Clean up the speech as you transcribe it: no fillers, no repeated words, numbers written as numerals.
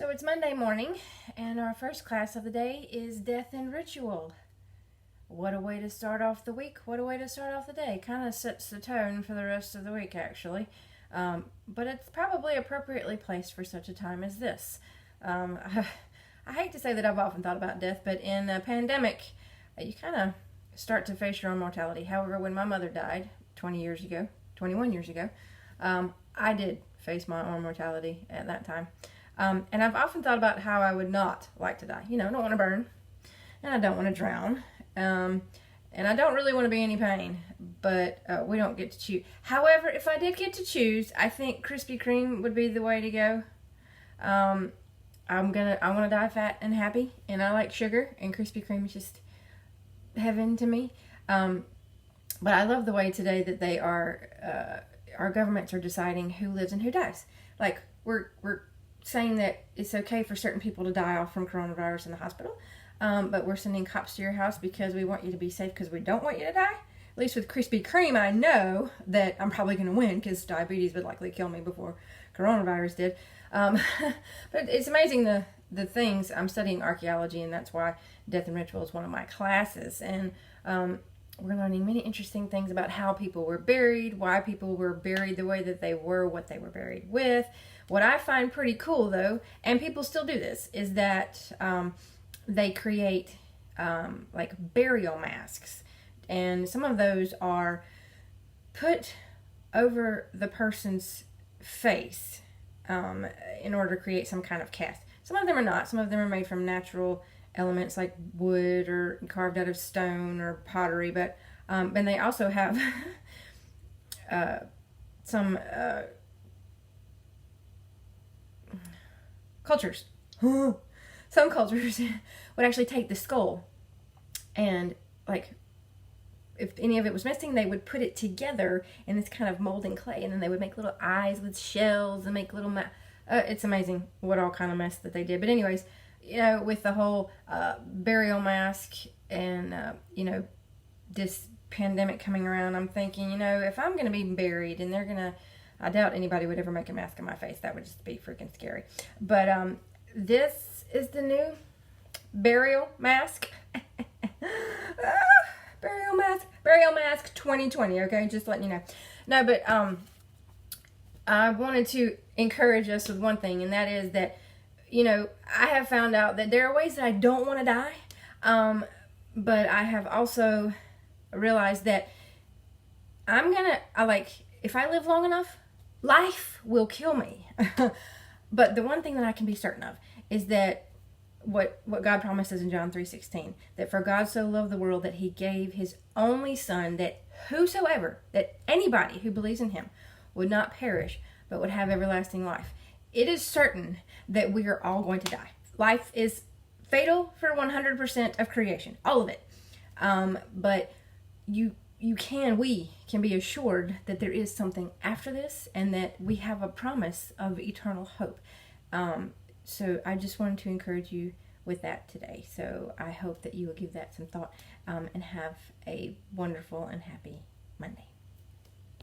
So it's Monday morning, and our first class of the day is Death and Ritual. What a way to start off the week. What a way to start off the day. Kind of sets the tone for the rest of the week, actually. But it's probably appropriately placed for such a time as this. I hate to say that I've often thought about death, but in a pandemic, you kind of start to face your own mortality. However, when my mother died 21 years ago, I did face my own mortality at that time. And I've often thought about how I would not like to die. I don't want to burn, and I don't want to drown, and I don't really want to be in any pain, but we don't get to choose. However, if I did get to choose, I think Krispy Kreme would be the way to go. I want to die fat and happy, and I like sugar, and Krispy Kreme is just heaven to me. But I love the way today that they are, our governments are deciding who lives and who dies. Like, we're saying that it's okay for certain people to die off from coronavirus in the hospital, but we're sending cops to your house because we want you to be safe because we don't want you to die. At least with Krispy Kreme, I know that I'm probably going to win because diabetes would likely kill me before coronavirus did. But it's amazing the things. I'm studying archaeology, and that's why Death and Ritual is one of my classes. And we're learning many interesting things about how people were buried, why people were buried the way that they were, what they were buried with. What I find pretty cool, though, and people still do this, is that they create like burial masks. And some of those are put over the person's face in order to create some kind of cast. Some of them are not. Some of them are made from natural elements like wood or carved out of stone or pottery. But and they also have some cultures. Some cultures would actually take the skull and, like, if any of it was missing, they would put it together in this kind of molding clay, and then they would make little eyes with shells and make little it's amazing what all kind of mess that they did. But anyways, with the whole burial mask and this pandemic coming around, I'm thinking, if I'm going to be buried and I doubt anybody would ever make a mask on my face. That would just be freaking scary. But this is the new burial mask. Burial mask 2020, okay? Just letting you know. No, but I wanted to encourage us with one thing, and that is that, I have found out that there are ways that I don't want to die, but I have also realized that if I live long enough, life will kill me. But the one thing that I can be certain of is that what God promises in John 3:16, that for God so loved the world that he gave his only son, that anybody who believes in him would not perish, but would have everlasting life. It is certain that we are all going to die. Life is fatal for 100% of creation, all of it. But we can be assured that there is something after this, and that we have a promise of eternal hope. So I just wanted to encourage you with that today. So I hope that you will give that some thought and have a wonderful and happy Monday.